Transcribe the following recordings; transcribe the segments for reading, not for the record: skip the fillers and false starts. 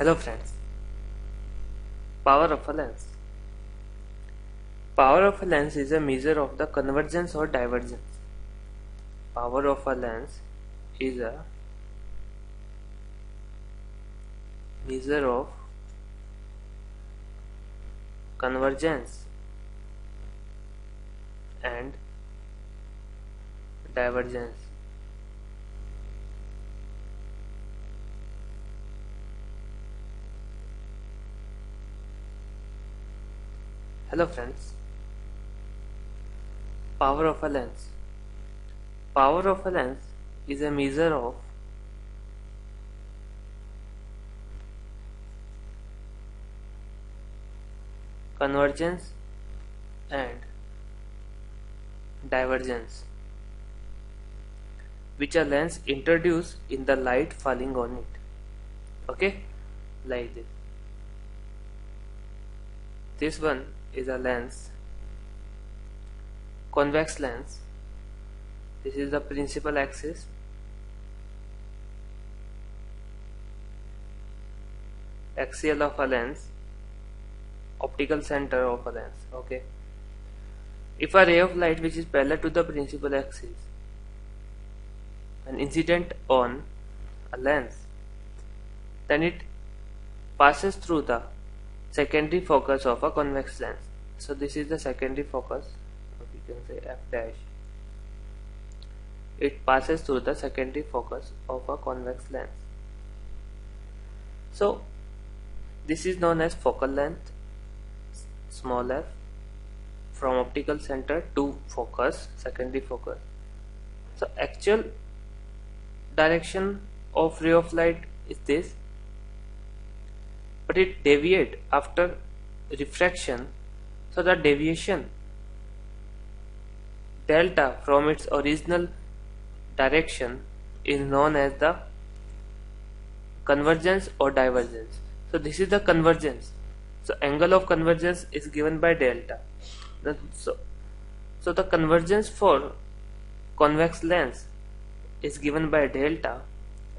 Hello friends. Power of a lens. Power of a lens is a measure of the convergence or divergence. Power of a lens is a measure of convergence and divergence. Hello friends. Power of a lens. Power of a lens is a measure of convergence and divergence which a lens introduce in the light falling on it. Okay, like this. This one is a lens, convex lens. This is the principal axis. Axial of a lens, optical center of a lens. Okay. If a ray of light which is parallel to the principal axis and incident on a lens, then it passes through the secondary focus of a convex lens. So this is the secondary focus, or we can say f dash. It passes through the secondary focus of a convex lens. So this is known as focal length, small f, from optical center to focus, secondary focus. So actual direction of ray of light is this, but it deviates after refraction. So the deviation delta from its original direction is known as the convergence or divergence. So this is the convergence. So angle of convergence is given by delta. So the convergence for convex lens is given by delta,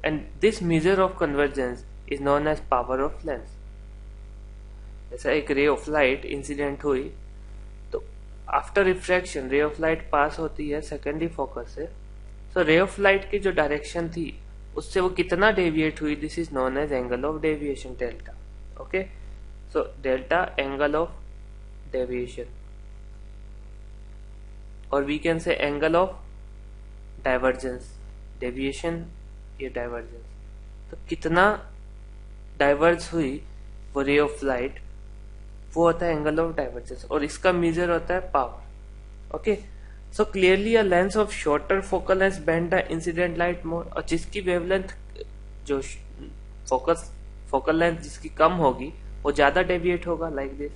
and this measure of convergence is known as power of lens. जैसा एक ray of light incident हुई तो after refraction ray of light pass होती है secondary focus से. सो ray of light की जो direction थी उससे वो कितना डेविएट हुई, this is known as angle of deviation, delta. Okay, so delta angle of deviation, और we can say angle of divergence, deviation या डाइवर्जेंस. तो कितना डाइवर्ज हुई वो रे ऑफ लाइट, वो होता है एंगल ऑफ डाइवर्जेंस, और इसका मेजर होता है power. Okay, so clearly a lens of shorter focal length bend the incident light more, और जिसकी वेवलेंथ जो फोकल लेंथ जिसकी कम होगी वो ज्यादा डेविएट होगा, लाइक दिस.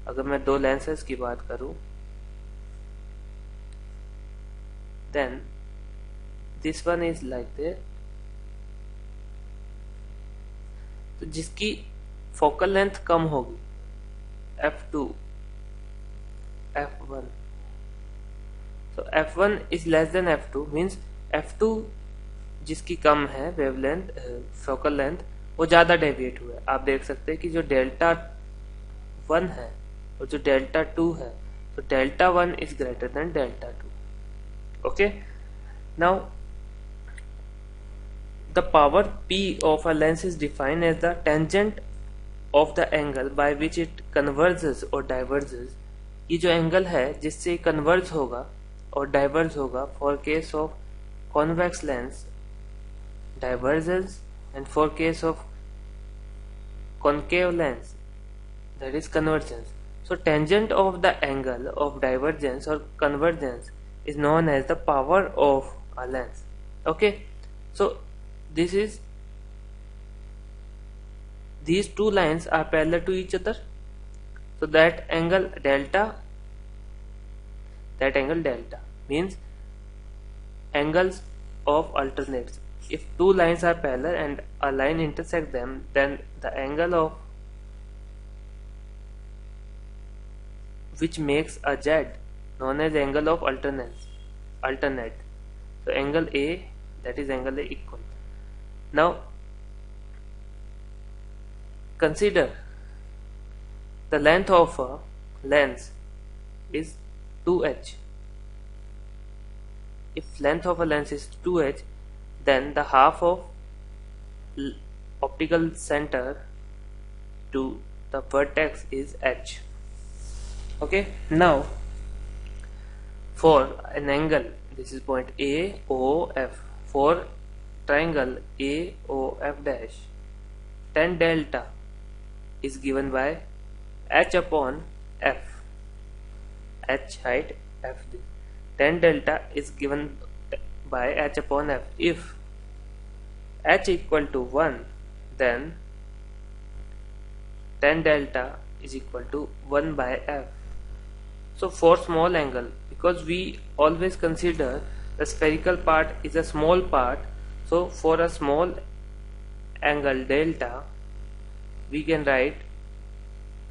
अगर मैं दो लेंसेज की बात करूं, then this one is like this. तो जिसकी फोकल लेंथ कम होगी, f2, f1, so f1 is less than f2 means f2 जिसकी कम है वेवलेंथ फोकल लेंथ वो ज्यादा डेविएट हुआ है. आप देख सकते हैं कि जो डेल्टा 1 है और जो डेल्टा 2 है, तो delta 1 is greater than delta 2. Okay, now the power P of a lens is defined as the tangent of the angle by which it converges or diverges. ये जो एंगल है जिससे कन्वर्ज होगा और डाइवर्ज होगा, for case of convex lens divergence, and for case of concave lens that is convergence. So tangent of the angle of divergence or convergence is known as the power of a lens. Okay, so this is, these two lines are parallel to each other, so that angle delta means angles of alternates. If two lines are parallel and a line intersect them, then the angle of which makes a Z known as angle of alternate. So angle A, that is angle A equal. Now consider the length of a lens is 2h. If length of a lens is 2h, then the half of optical center to the vertex is h. Okay, now for an angle, this is point AOF, for triangle AOF dash, tan delta is given by h upon f. H height, f this. Tan delta is given by h upon f. If h equal to 1, then tan delta is equal to 1 by f. So for small angle, because we always consider the spherical part is a small part, so for a small angle delta, we can write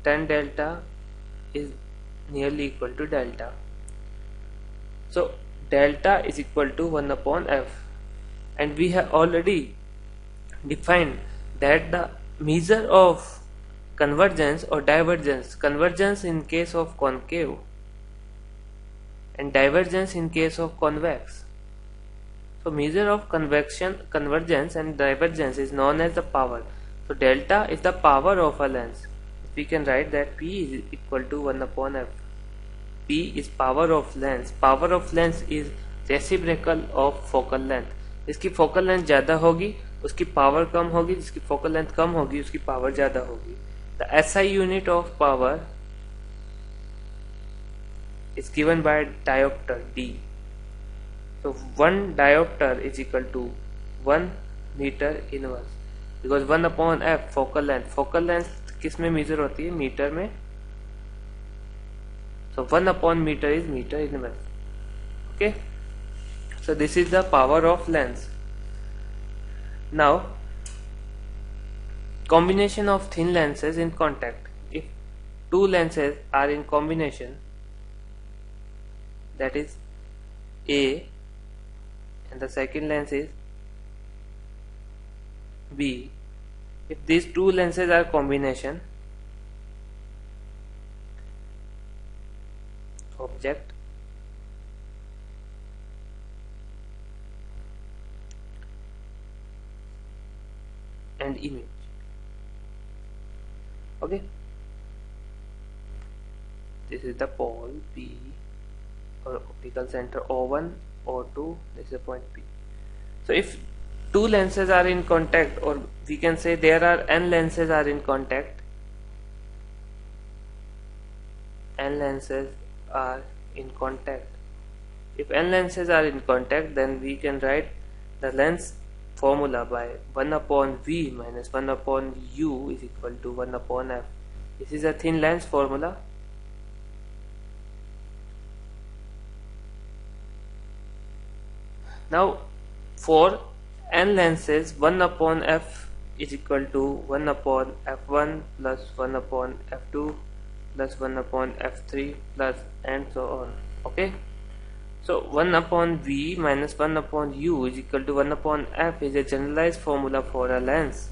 tan delta is nearly equal to delta. So delta is equal to 1 upon f, and we have already defined that the measure of convergence or divergence, convergence in case of concave and divergence in case of convex. So measure of convergence and divergence is known as the power. So delta is the power of a lens. We can write that P is equal to 1 upon f. P is power of lens. Power of lens is reciprocal of focal length. इसकी focal length ज़्यादा होगी, उसकी power कम होगी. जिसकी focal length कम होगी, उसकी power ज़्यादा होगी. The SI unit of power is given by diopter D. So 1 diopter is equal to 1 meter inverse, because 1 upon f focal length. Focal length किस में measure होती है? मीटर में. So 1 upon meter is meter inverse. Okay. So this is the power of lens. Now combination of thin lenses in contact. If two lenses are in combination, that is A and the second lens is B. If these two lenses are combination, object and image. Okay, this is the pole P or optical center O1, O2, this is the point P. So if two lenses are in contact, or we can say there are n lenses are in contact, n lenses are in contact. If n lenses are in contact, then we can write the lens formula by 1 upon V minus 1 upon U is equal to 1 upon F. This is a thin lens formula. Now for n lenses, 1 upon F is equal to 1 upon F1 plus 1 upon F2 plus 1 upon F3 plus and so on. Okay, so 1 upon V minus 1 upon U is equal to 1 upon F is a generalized formula for a lens,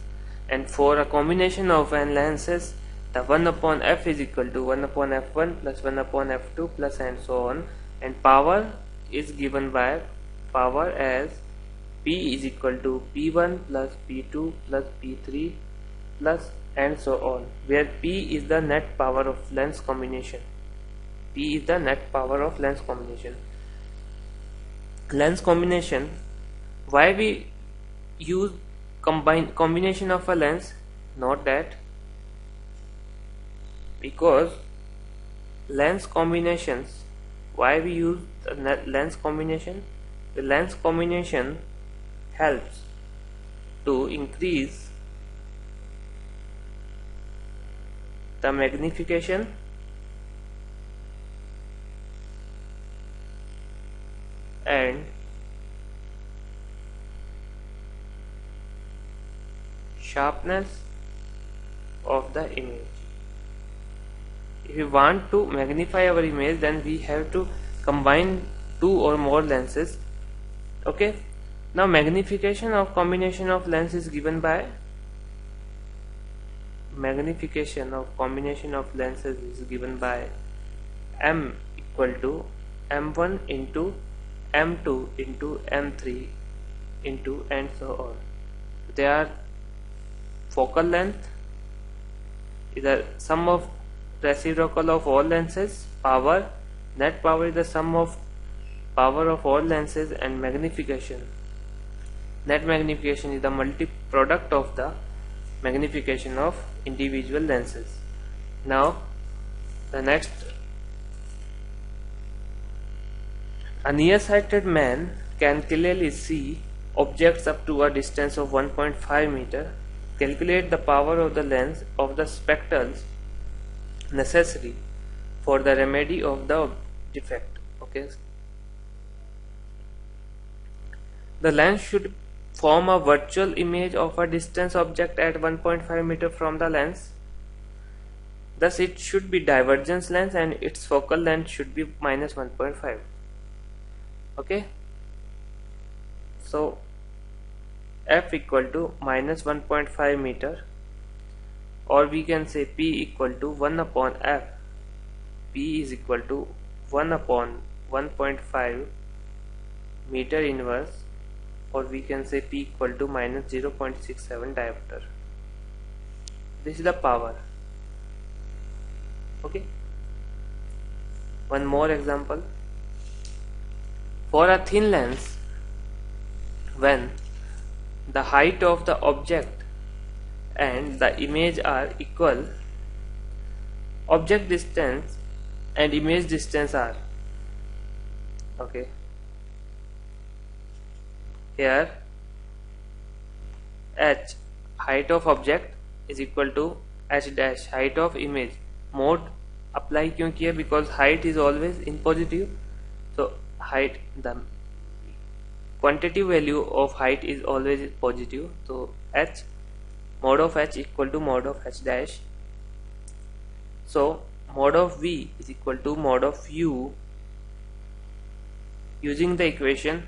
and for a combination of n lenses, the 1 upon F is equal to 1 upon F1 plus 1 upon F2 plus and so on, and power is given by power as P is equal to P1 plus P2 plus P3 plus and so on, where P is the net power of lens combination. P is the net power of lens combination. Lens combination, why we use combination of a lens? Not that, because lens combinations, why we use the lens combination? The lens combination helps to increase the magnification and sharpness of the image. If we want to magnify our image, then we have to combine two or more lenses. Okay, now magnification of combination of lens is given by magnification of combination of lenses is given by m equal to m1 into m2 into m3 into and so on. Their focal length is the sum of reciprocal of all lenses. Power, net power is the sum of power of all lenses, and magnification, net magnification is the multi-product of the magnification of individual lenses. Now the next, a nearsighted man can clearly see objects up to a distance of 1.5 meter. Calculate the power of the lens of the spectacles necessary for the remedy of the defect. Okay, the lens should form a virtual image of a distant object at 1.5 meter from the lens. Thus it should be divergence lens and its focal length should be minus 1.5. Okay, so f equal to minus 1.5 meter, or we can say p equal to 1 upon f. P is equal to 1 upon 1.5 meter inverse, or we can say p equal to minus 0.67 diopter. This is the power. Okay, one more example. For a thin lens, when the height of the object and the image are equal, object distance and image distance are, okay, here h, height of object, is equal to h dash, height of image. Mode apply क्यों किया? Because height is always in positive, so height, the quantitative value of height is always positive, so h, mod of h equal to mod of h dash. So mod of v is equal to mod of u. Using the equation,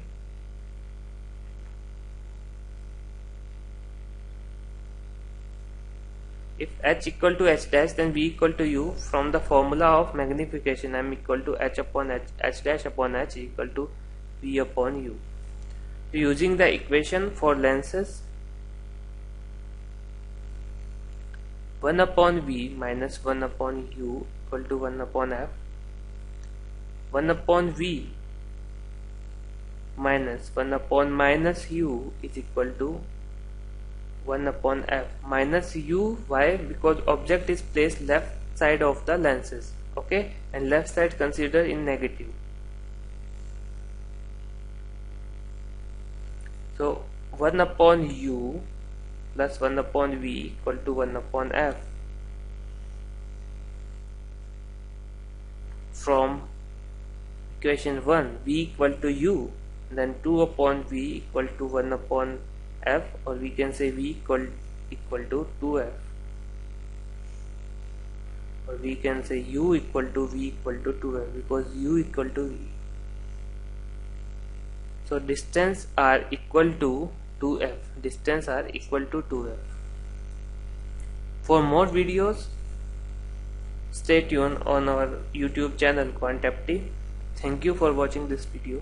if h equal to h dash, then v equal to u. From the formula of magnification, m equal to h upon h, h dash upon h equal to v upon u. So using the equation for lenses, 1 upon v minus 1 upon u equal to 1 upon f. 1 upon v minus 1 upon minus u is equal to 1 upon f. Minus u, why? Because object is placed left side of the lenses, okay, and left side considered in negative. So 1 upon u plus 1 upon v equal to 1 upon f. From equation 1, v equal to u, then 2 upon v equal to 1 upon f, or we can say v equal to 2f, or we can say u equal to v equal to 2f, because u equal to v. So distance are equal to 2f. Distance are equal to 2f. For more videos, stay tuned on our YouTube channel QuantApti. Thank you for watching this video.